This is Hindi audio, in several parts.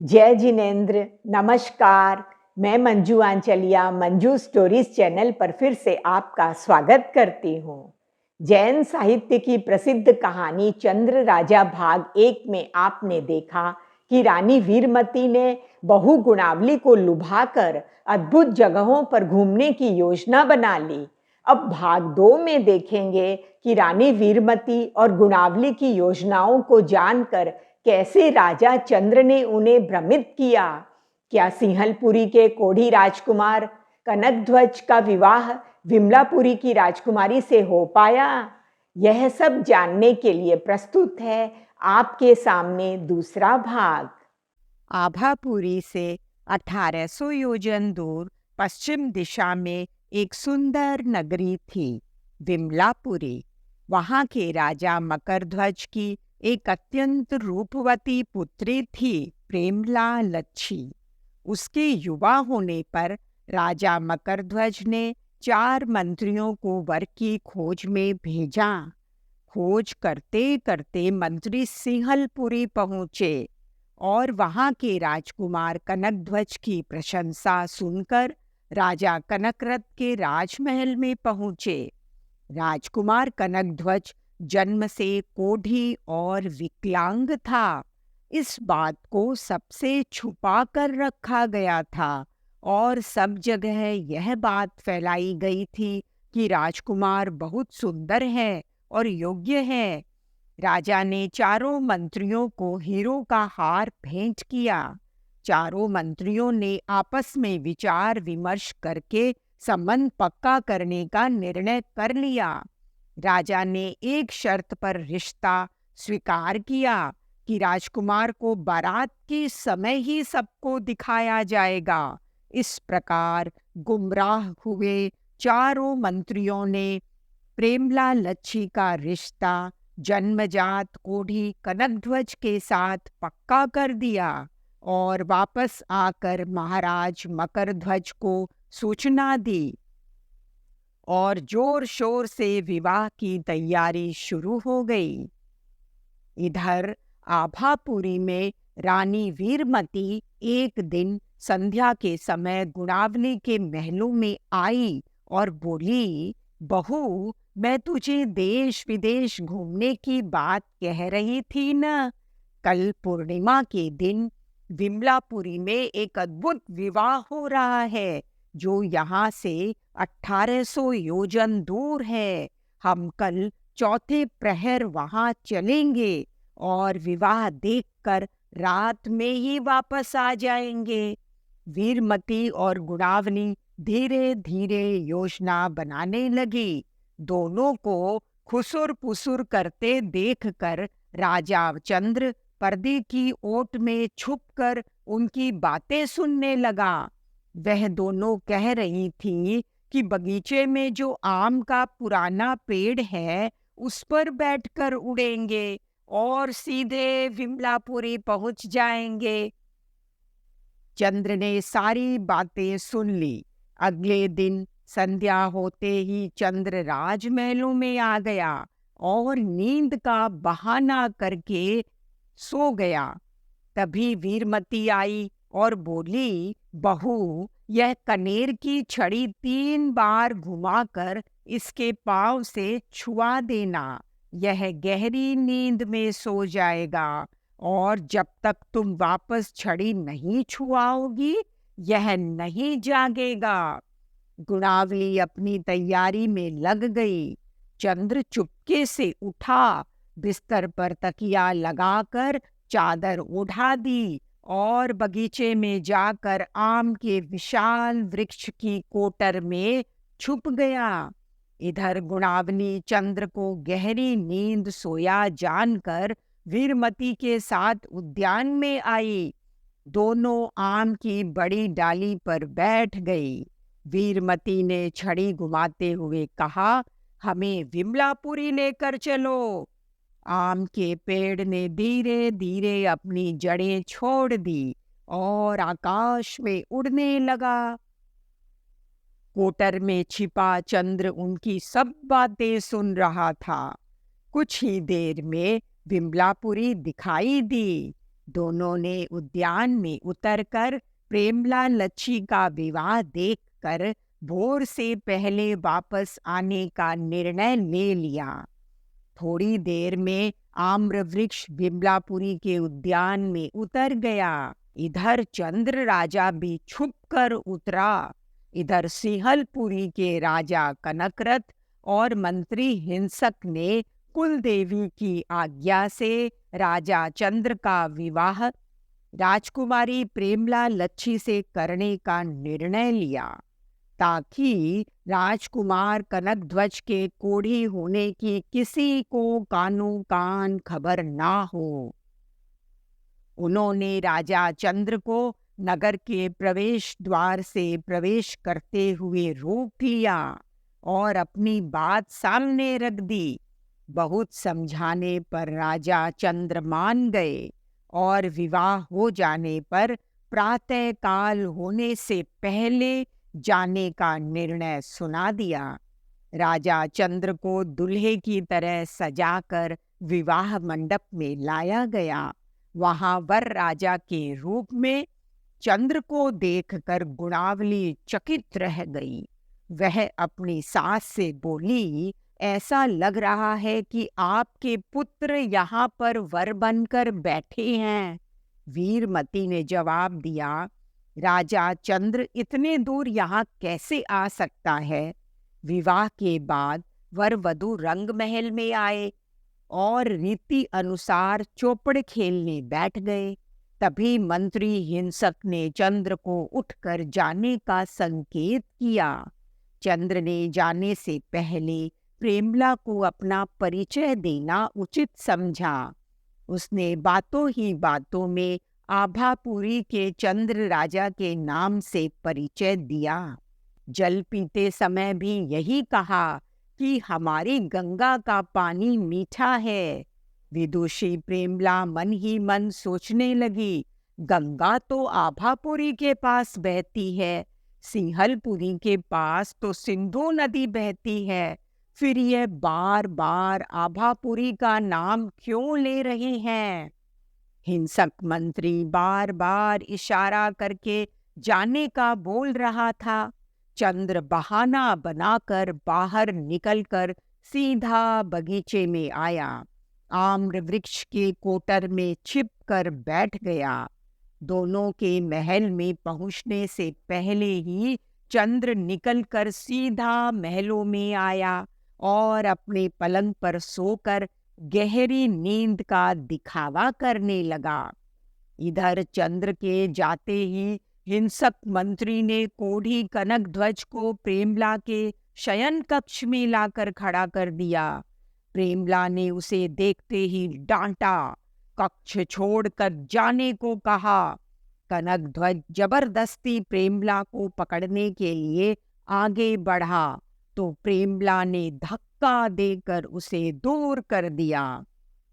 जय जिनेन्द्र, नमस्कार। मैं मंजू आंचलिया मंजू स्टोरीज चैनल पर फिर से आपका स्वागत करती हूँ। जैन साहित्य की प्रसिद्ध कहानी चंद्र राजा भाग 1 में आपने देखा कि रानी वीरमती ने बहू गुणावली को लुभाकर अद्भुत जगहों पर घूमने की योजना बना ली। अब भाग 2 में देखेंगे कि रानी वीरमती और गुणावली की योजनाओं को जानकर कैसे राजा चंद्र ने उन्हें भ्रमित किया। क्या सिंहलपुरी के कोढ़ी राजकुमार कनकध्वज का विवाह विमलापुरी की राजकुमारी से हो पाया? यह सब जानने के लिए प्रस्तुत है आपके सामने दूसरा भाग। आभापुरी से 1800 योजन दूर पश्चिम दिशा में एक सुंदर नगरी थी, विमलापुरी। वहां के राजा मकरध्वज की एक अत्यंत रूपवती पुत्री थी, प्रेमला लच्छी। उसके युवा होने पर राजा मकरध्वज ने 4 मंत्रियों को वर की खोज में भेजा। खोज करते करते मंत्री सिंहलपुरी पहुंचे और वहां के राजकुमार कनकध्वज की प्रशंसा सुनकर राजा कनकरथ के राजमहल में पहुंचे। राजकुमार कनकध्वज जन्म से कोढ़ी और विकलांग था। इस बात को सबसे छुपा कर रखा गया था और सब जगह यह बात फैलाई गई थी कि राजकुमार बहुत सुंदर है और योग्य है। राजा ने 4 मंत्रियों को हीरों का हार भेंट किया। 4 मंत्रियों ने आपस में विचार विमर्श करके संबंध पक्का करने का निर्णय कर लिया। राजा ने एक शर्त पर रिश्ता स्वीकार किया कि राजकुमार को बारात के समय ही सबको दिखाया जाएगा। इस प्रकार गुमराह हुए 4 मंत्रियों ने प्रेमला लच्छी का रिश्ता जन्मजात कोढ़ी कनकध्वज के साथ पक्का कर दिया और वापस आकर महाराज मकरध्वज को सूचना दी और जोर शोर से विवाह की तैयारी शुरू हो गई। इधर आभापुरी में रानी वीरमती एक दिन संध्या के समय गुणावली के महलों में आई और बोली, बहू, मैं तुझे देश विदेश घूमने की बात कह रही थी न। कल पूर्णिमा के दिन विमलापुरी में एक अद्भुत विवाह हो रहा है जो यहाँ से 1800 योजन दूर है। हम कल चौथे प्रहर वहां चलेंगे और विवाह देखकर रात में ही वापस आ जाएंगे। वीरमती और गुणावली धीरे धीरे योजना बनाने लगी। दोनों को खुसुर पुसुर करते देखकर राजा चंद्र पर्दे की ओट में छुपकर उनकी बातें सुनने लगा। वह दोनों कह रही थी कि बगीचे में जो आम का पुराना पेड़ है उस पर बैठकर उड़ेंगे और सीधे विमलापुरी पहुंच जाएंगे। चंद्र ने सारी बातें सुन ली। अगले दिन संध्या होते ही चंद्र राजमहलों में आ गया और नींद का बहाना करके सो गया। तभी वीरमती आई और बोली, बहू, यह कनेर की छड़ी 3 बार घुमाकर इसके पांव से छुआ देना। यह गहरी नींद में सो जाएगा और जब तक तुम वापस छड़ी नहीं छुआओगी यह नहीं जागेगा। गुणावली अपनी तैयारी में लग गई। चंद्र चुपके से उठा, बिस्तर पर तकिया लगाकर चादर उठा दी और बगीचे में जाकर आम के विशाल वृक्ष की कोटर में छुप गया। इधर गुणावली चंद्र को गहरी नींद सोया जानकर वीरमती के साथ उद्यान में आई। दोनों आम की बड़ी डाली पर बैठ गई। वीरमती ने छड़ी घुमाते हुए कहा, हमें विमलापुरी लेकर चलो। आम के पेड़ ने धीरे धीरे अपनी जड़ें छोड़ दी और आकाश में उड़ने लगा। कोटर में छिपा चंद्र उनकी सब बातें सुन रहा था। कुछ ही देर में विमलापुरी दिखाई दी। दोनों ने उद्यान में उतरकर प्रेमला लच्छी का विवाह देखकर भोर से पहले वापस आने का निर्णय ले लिया। थोड़ी देर में आम्र वृक्ष विमलापुरी के उद्यान में उतर गया। इधर चंद्र राजा भी छुपकर उतरा। इधर सिंहलपुरी के राजा कनकरथ और मंत्री हिंसक ने कुलदेवी की आज्ञा से राजा चंद्र का विवाह राजकुमारी प्रेमला लच्छी से करने का निर्णय लिया, ताकि राजकुमार कनकध्वज के कोढ़ी होने की किसी को कानो कान खबर ना हो। उन्होंने राजा चंद्र को नगर के प्रवेश द्वार से प्रवेश करते हुए रोक लिया और अपनी बात सामने रख दी। बहुत समझाने पर राजा चंद्र मान गए और विवाह हो जाने पर प्रातः काल होने से पहले जाने का निर्णय सुना दिया। राजा चंद्र को दूल्हे की तरह सजाकर विवाह मंडप में लाया गया। वहां वर राजा के रूप में चंद्र को देखकर गुणावली चकित रह गई। वह अपनी सास से बोली, ऐसा लग रहा है कि आपके पुत्र यहाँ पर वर बनकर बैठे हैं। वीरमती ने जवाब दिया, राजा चंद्र इतने दूर यहाँ कैसे आ सकता है। विवाह के बाद वर वधू रंग महल में आए और रीति अनुसार चौपड़ खेलने बैठ गए। तभी मंत्री हिंसक ने चंद्र को उठकर जाने का संकेत किया। चंद्र ने जाने से पहले प्रेमला को अपना परिचय देना उचित समझा। उसने बातों ही बातों में आभापुरी के चंद्र राजा के नाम से परिचय दिया। जल पीते समय भी यही कहा कि हमारी गंगा का पानी मीठा है। विदुषी प्रेमला मन ही मन सोचने लगी, गंगा तो आभापुरी के पास बहती है, सिंहलपुरी के पास तो सिंधु नदी बहती है, फिर ये बार बार आभापुरी का नाम क्यों ले रहे हैं। हिंसक मंत्री बार बार इशारा करके जाने का बोल रहा था। चंद्र बहाना बनाकर बाहर निकलकर सीधा बगीचे में आया। आम्र वृक्ष के कोटर में छिपकर बैठ गया। दोनों के महल में पहुंचने से पहले ही चंद्र निकलकर सीधा महलों में आया और अपने पलंग पर सोकर गहरी नींद का दिखावा करने लगा। इधर चंद्र के जाते ही हिंसक मंत्री ने कोढ़ी कनकध्वज को प्रेमला के शयन कक्ष में लाकर खड़ा कर दिया। प्रेमला ने उसे देखते ही डांटा, कक्ष छोड़कर जाने को कहा। कनकध्वज जबरदस्ती प्रेमला को पकड़ने के लिए आगे बढ़ा तो प्रेमला ने धक्का देकर उसे दूर कर दिया।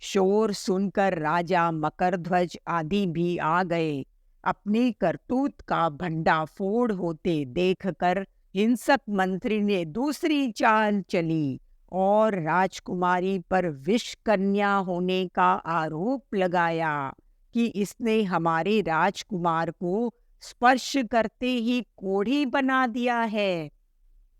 शोर सुनकर राजा मकरध्वज आदि भी आ गए। अपनी करतूत का भंडाफोड़ होते देखकर हिंसक मंत्री ने दूसरी चाल चली और राजकुमारी पर विष कन्या होने का आरोप लगाया कि इसने हमारे राजकुमार को स्पर्श करते ही कोढ़ी बना दिया है।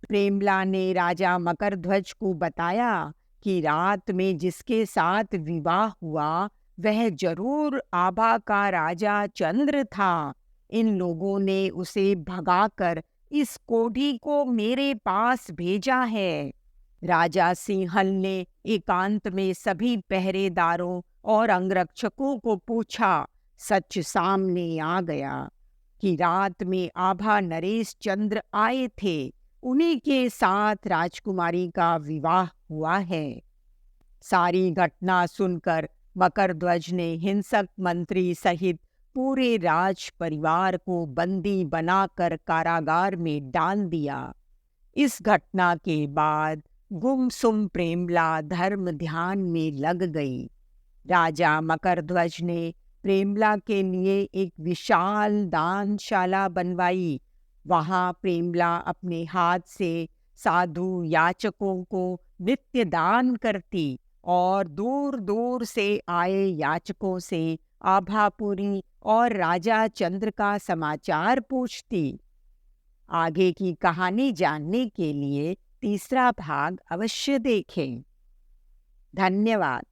प्रेमला ने राजा मकरध्वज को बताया कि रात में जिसके साथ विवाह हुआ वह जरूर आभा का राजा चंद्र था। इन लोगों ने उसे भगाकर इस कोढ़ी को मेरे पास भेजा है। राजा सिंहल ने एकांत में सभी पहरेदारों और अंगरक्षकों को पूछा। सच सामने आ गया कि रात में आभा नरेश चंद्र आए थे। उन्हीं के साथ राजकुमारी का विवाह हुआ है। सारी घटना सुनकर मकरध्वज ने हिंसक मंत्री सहित पूरे राज परिवार को बंदी बनाकर कारागार में डाल दिया। इस घटना के बाद गुमसुम प्रेमला धर्म ध्यान में लग गई। राजा मकरध्वज ने प्रेमला के लिए एक विशाल दानशाला बनवाई। वहां प्रेमला अपने हाथ से साधु याचकों को नित्य दान करती और दूर दूर से आए याचकों से आभापुरी और राजा चंद्र का समाचार पूछती। आगे की कहानी जानने के लिए तीसरा भाग अवश्य देखें। धन्यवाद।